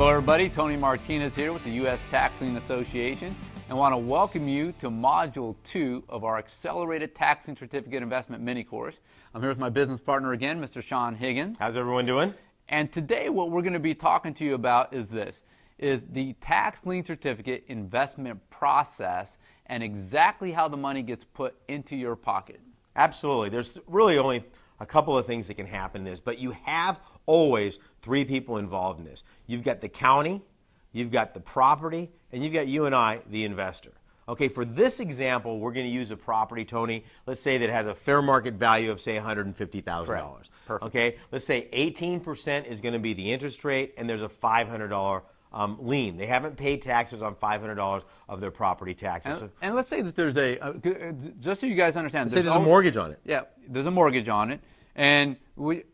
Hello everybody, Tony Martinez here with the U.S. Tax Lien Association, and want to welcome you to Module 2 of our Accelerated Tax Lien Certificate Investment Mini Course. I'm here with my business partner again, Mr. Sean Higgins. How's everyone doing? And today what we're going to be talking to you about is the tax lien certificate investment process and exactly how the money gets put into your pocket. Absolutely. There's really only a couple of things that can happen in this, but you have always three people involved in this. You've got the county, you've got the property, and you've got you and I, the investor. Okay, for this example, we're going to use a property, Tony, let's say that has a fair market value of, say, $150,000. Perfect. Okay, let's say 18% is going to be the interest rate, and there's a $500 lien. They haven't paid taxes on $500 of their property taxes. And let's say that there's just so you guys understand. There's a mortgage on it. Yeah, there's a mortgage on it. And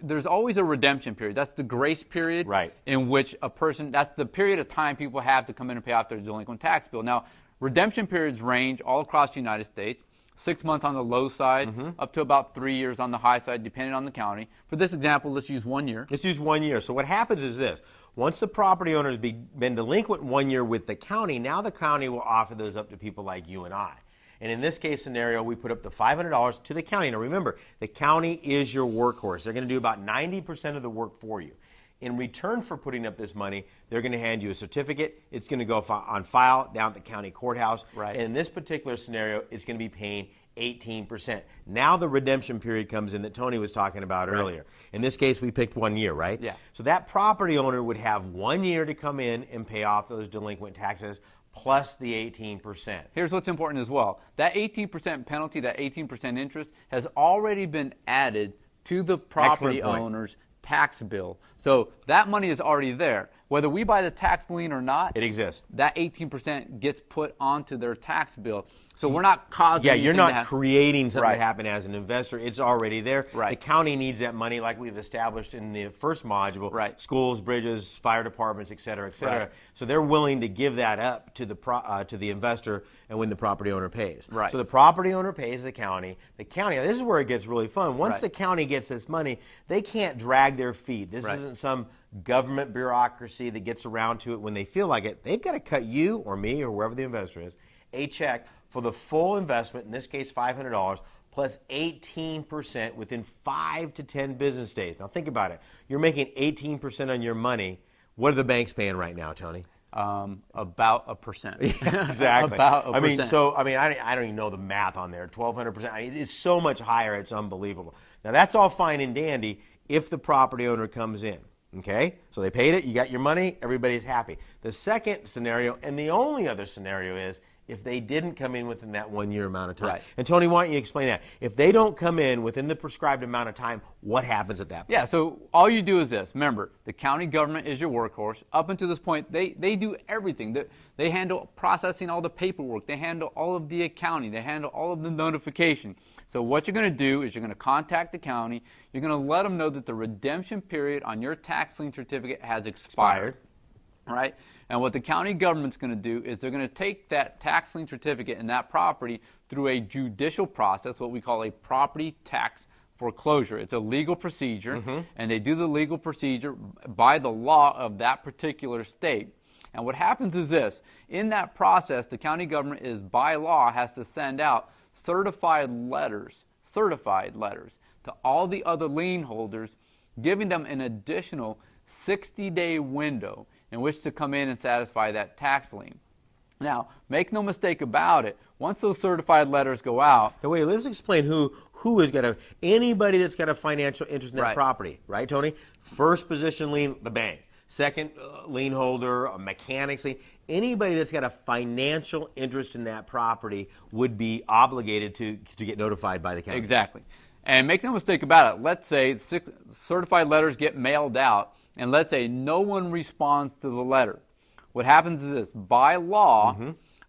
there's always a redemption period. That's the grace period, right, in which a person, that's the period of time people have to come in and pay off their delinquent tax bill. Now, redemption periods range all across the United States. 6 months on the low side, up to about 3 years on the high side, depending on the county. For this example, let's use 1 year. Let's use 1 year. So what happens is this. Once the property owner has been delinquent 1 year with the county, now the county will offer those up to people like you and I. And in this case scenario, we put up the $500 to the county. Now remember, the county is your workhorse. They're going to do about 90% of the work for you. In return for putting up this money, they're going to hand you a certificate. It's going to go on file down at the county courthouse. Right. And in this particular scenario, it's going to be paying 18%. Now the redemption period comes in that Tony was talking about earlier. In this case, we picked 1 year, right? Yeah. So that property owner would have 1 year to come in and pay off those delinquent taxes plus the 18%. Here's what's important as well. That 18% penalty, that 18% interest has already been added to the property owner's tax bill. So that money is already there. Whether we buy the tax lien or not, it exists. That 18% gets put onto their tax bill. So we're not causing you're not creating something to happen as an investor. It's already there. Right. The county needs that money like we've established in the first module. Right. Schools, bridges, fire departments, et cetera, et cetera. Right. So they're willing to give that up to the investor and when the property owner pays. Right. So the property owner pays the county. The county, now this is where it gets really fun. Once the county gets this money, they can't drag their feet. This isn't some government bureaucracy that gets around to it when they feel like it. They've got to cut you or me or whoever the investor is a check for the full investment, in this case $500, plus 18% within 5 to 10 business days. Now think about it. You're making 18% on your money. What are the banks paying right now, Tony? About 1%. Exactly. About 1%. I don't even know the math on there. 1,200%. It's so much higher. It's unbelievable. Now that's all fine and dandy if the property owner comes in. Okay, so they paid it, you got your money, everybody's happy. The second scenario, and the only other scenario, is if they didn't come in within that 1 year amount of time. Right. And Tony, why don't you explain that? If they don't come in within the prescribed amount of time, what happens at that point? Yeah, so all you do is this. Remember, the county government is your workhorse. Up until this point, they do everything. They handle processing all the paperwork. They handle all of the accounting. They handle all of the notification. So what you're going to do is you're going to contact the county. You're going to let them know that the redemption period on your tax lien certificate has expired. Right? And what the county government's going to do is they're going to take that tax lien certificate and that property through a judicial process, what we call a property tax foreclosure. It's a legal procedure, and they do the legal procedure by the law of that particular state. And what happens is this. In that process, the county government is, by law, has to send out certified letters to all the other lien holders, giving them an additional 60-day window in which to come in and satisfy that tax lien. Now, make no mistake about it, once those certified letters go out... Now wait, let's explain who has got anybody that's got a financial interest in that property, right, Tony? First position lien, the bank. Second lien holder, a mechanics lien. Anybody that's got a financial interest in that property would be obligated to get notified by the county. Exactly. And make no mistake about it, let's say 6 certified letters get mailed out, and let's say no one responds to the letter. What happens is this. By law,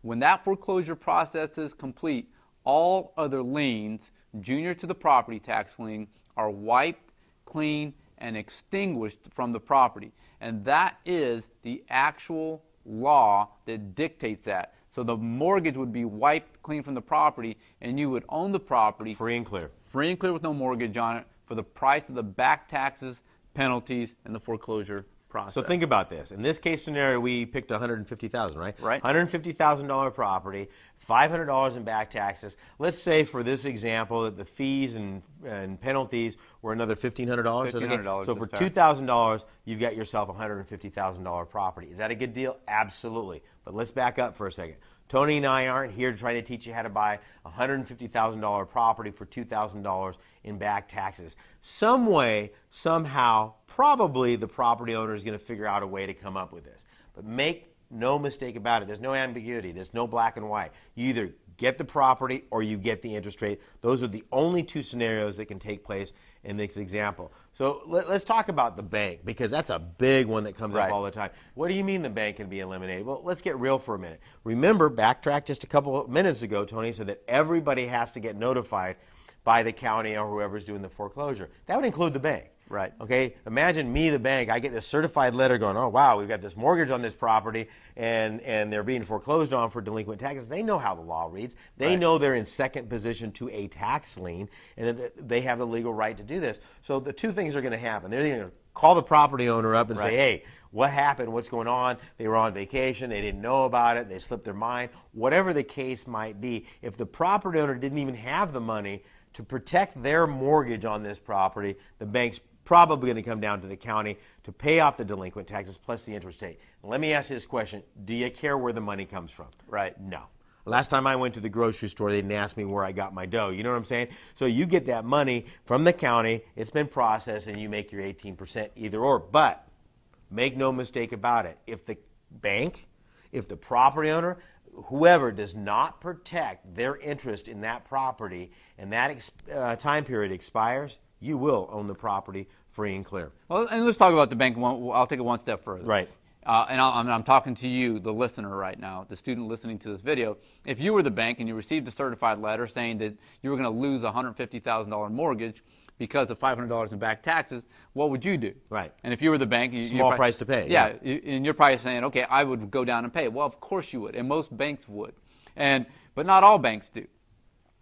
when that foreclosure process is complete, all other liens, junior to the property tax lien, are wiped, clean, and extinguished from the property. And that is the actual law that dictates that. So the mortgage would be wiped clean from the property, and you would own the property free and clear with no mortgage on it for the price of the back taxes, penalties, and the foreclosure process. So think about this. In this case scenario, we picked $150,000, right? Right. $150,000 property, $500 in back taxes. Let's say for this example that the fees and penalties were another $1,500. $1,500. So for $2,000, you've got yourself a $150,000 property. Is that a good deal? Absolutely. But let's back up for a second. Tony and I aren't here to try to teach you how to buy a $150,000 property for $2,000 in back taxes. Some way, somehow, probably the property owner is going to figure out a way to come up with this. But make no mistake about it. There's no ambiguity. There's no black and white. You either get the property or you get the interest rate. Those are the only two scenarios that can take place in this example. So let's talk about the bank, because that's a big one that comes up all the time. What do you mean the bank can be eliminated? Well, let's get real for a minute. Remember, backtrack just a couple of minutes ago, Tony said that everybody has to get notified by the county or whoever's doing the foreclosure. That would include the bank. Right. Okay, imagine me, the bank, I get this certified letter going, oh, wow, we've got this mortgage on this property, and they're being foreclosed on for delinquent taxes. They know how the law reads. They know they're in second position to a tax lien, and that they have the legal right to do this. So the two things are going to happen. They're going to call the property owner up and say, hey, what happened? What's going on? They were on vacation. They didn't know about it. They slipped their mind. Whatever the case might be, if the property owner didn't even have the money to protect their mortgage on this property, the bank's probably going to come down to the county to pay off the delinquent taxes plus the interest rate. Let me ask you this question. Do you care where the money comes from? Right. No. Last time I went to the grocery store, they didn't ask me where I got my dough. You know what I'm saying? So you get that money from the county, it's been processed, and you make your 18% either or. But make no mistake about it. If the bank, if the property owner, whoever does not protect their interest in that property and that time period expires, you will own the property free and clear. Well, and let's talk about the bank. I'll take it one step further. Right. And I'm talking to you, the listener right now, the student listening to this video. If you were the bank and you received a certified letter saying that you were going to lose a $150,000 mortgage because of $500 in back taxes, what would you do? Right. And if you were the bank, small price to pay. Yeah, and you're probably saying, okay, I would go down and pay it. Well, of course you would, and most banks would, but not all banks do.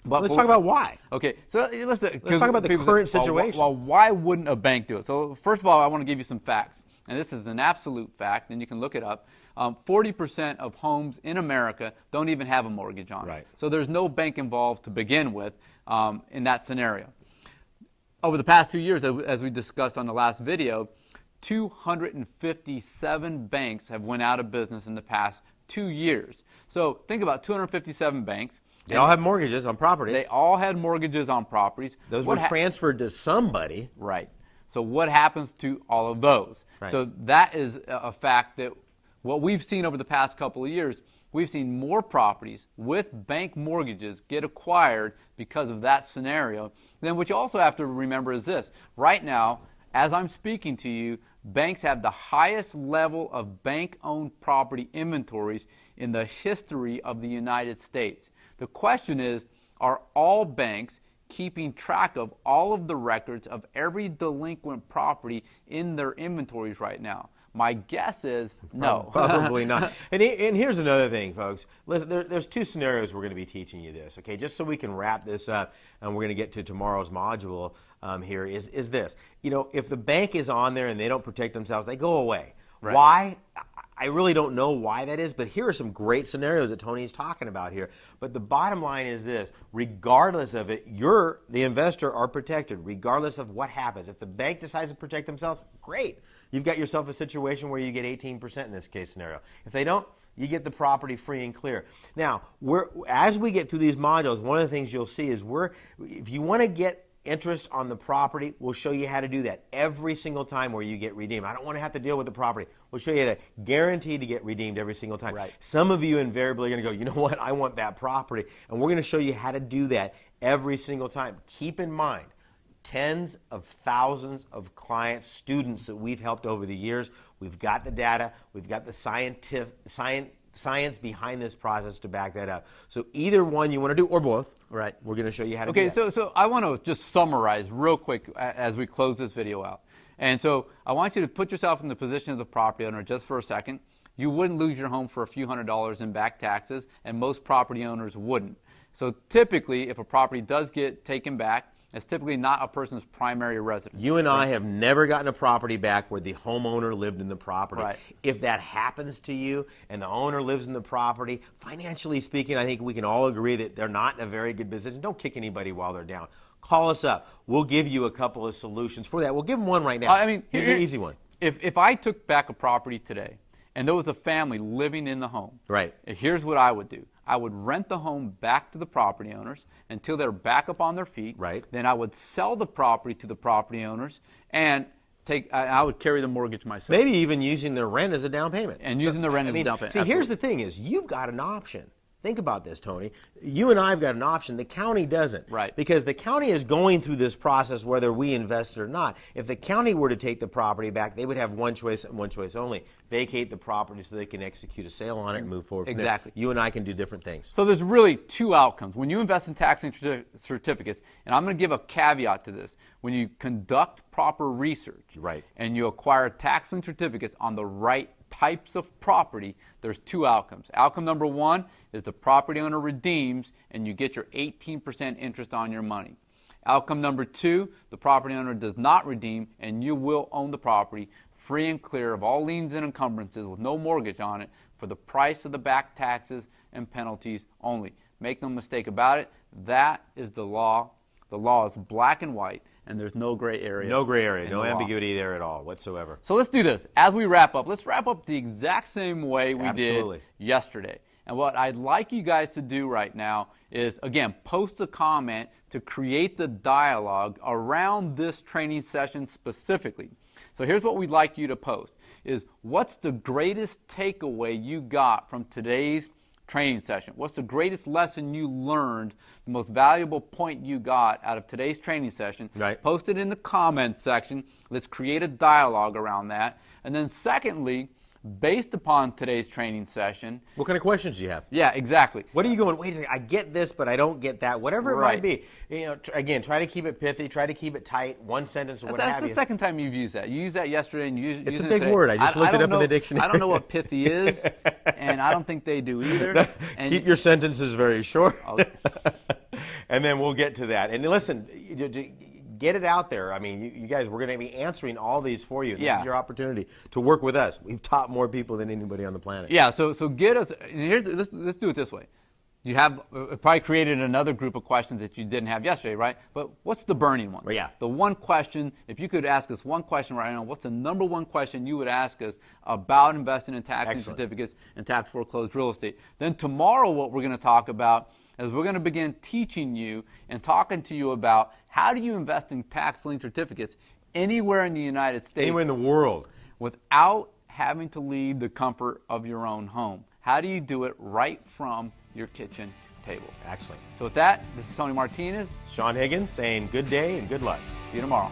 But let's talk about why. Okay, so let's talk about the current situation. Well, why wouldn't a bank do it? So first of all, I want to give you some facts, and this is an absolute fact, and you can look it up. 40% of homes in America don't even have a mortgage on it. Right. So there's no bank involved to begin with in that scenario. Over the past 2 years, as we discussed on the last video, 257 banks have went out of business in the past 2 years. So think about 257 banks. They all have mortgages on properties. They all had mortgages on properties. Those were transferred to somebody. Right. So what happens to all of those? Right. So that is a fact that what we've seen over the past couple of years, we've seen more properties with bank mortgages get acquired because of that scenario. Then what you also have to remember is this. Right now, as I'm speaking to you, banks have the highest level of bank-owned property inventories in the history of the United States. The question is, are all banks keeping track of all of the records of every delinquent property in their inventories right now? My guess is no. Probably not. And here's another thing, folks. Listen, there's two scenarios we're going to be teaching you this, okay? Just so we can wrap this up, and we're going to get to tomorrow's module here, is this. You know, if the bank is on there and they don't protect themselves, they go away. Right. Why? I really don't know why that is, but here are some great scenarios that Tony's talking about here. But the bottom line is this. Regardless of it, the investor are protected, regardless of what happens. If the bank decides to protect themselves, great. You've got yourself a situation where you get 18% in this case scenario. If they don't, you get the property free and clear. Now, as we get through these modules, one of the things you'll see is if you want to get interest on the property, we'll show you how to do that every single time where you get redeemed. I don't want to have to deal with the property. We'll show you how to guarantee to get redeemed every single time. Right. Some of you invariably are going to go, you know what, I want that property. And we're going to show you how to do that every single time. Keep in mind, tens of thousands of clients, students that we've helped over the years. We've got the data. We've got the science behind this process to back that up. So either one you want to do, or both, right? We're going to show you how to do that. Okay, so I want to just summarize real quick as we close this video out. And so I want you to put yourself in the position of the property owner just for a second. You wouldn't lose your home for a few $100s in back taxes, and most property owners wouldn't. So typically, if a property does get taken back, It's typically not a person's primary residence. You and I have never gotten a property back where the homeowner lived in the property. Right. If that happens to you and the owner lives in the property, financially speaking, I think we can all agree that they're not in a very good position. Don't kick anybody while they're down. Call us up. We'll give you a couple of solutions for that. We'll give them one right now. I mean, here's an easy one. If I took back a property today and there was a family living in the home, right. Here's what I would do. I would rent the home back to the property owners until they're back up on their feet. Right. Then I would sell the property to the property owners and I would carry the mortgage myself. Maybe even using their rent as a down payment. And using the rent as a down payment. See, here's the thing is, you've got an option. Think about this, Tony. You and I have got an option. The county doesn't. Right. Because the county is going through this process whether we invest it or not. If the county were to take the property back, they would have one choice and one choice only. Vacate the property so they can execute a sale on it and move forward from there. Exactly. You and I can do different things. So there's really two outcomes. When you invest in tax lien certificates, and I'm going to give a caveat to this, when you conduct proper research right. and you acquire tax lien certificates on the right types of property, there's two outcomes. Outcome number one is the property owner redeems and you get your 18% interest on your money. Outcome number two, the property owner does not redeem and you will own the property free and clear of all liens and encumbrances with no mortgage on it for the price of the back taxes and penalties only. Make no mistake about it, that is the law. The law is black and white, and there's no gray area. No gray area, no ambiguity there at all whatsoever. So let's do this. As we wrap up, let's wrap up the exact same way we Absolutely. did yesterday. And what I'd like you guys to do right now is, again, post a comment to create the dialogue around this training session specifically. So here's what we'd like you to post, is what's the greatest takeaway you got from today's training session? What's the greatest lesson you learned, the most valuable point you got out of today's training session? Right. Post it in the comments section. Let's create a dialogue around that. And then secondly, based upon today's training session. What kind of questions do you have? Yeah, exactly. What are you going, wait a second, I get this, but I don't get that. Whatever it might be. You know, again, try to keep it pithy, try to keep it tight, one sentence or what have you. That's the second time you've used that. You used that yesterday and you used it today. It's a big word. I just looked it up in the dictionary. I don't know what pithy is, and I don't think they do either. And keep your sentences very short. And then we'll get to that. And listen, get it out there. I mean, you guys, we're going to be answering all these for you. This is your opportunity to work with us. We've taught more people than anybody on the planet. Yeah, so get us, and let's do it this way. You have probably created another group of questions that you didn't have yesterday, right? But what's the burning one? Well, yeah. The one question, if you could ask us one question right now, what's the number one question you would ask us about investing in tax lien certificates and tax foreclosed real estate? Then tomorrow what we're going to talk about is we're going to begin teaching you and talking to you about how do you invest in tax lien certificates anywhere in the United States. Anywhere in the world. Without having to leave the comfort of your own home. How do you do it right from your kitchen table? Excellent. So with that, this is Tony Martinez. Sean Higgins saying good day and good luck. See you tomorrow.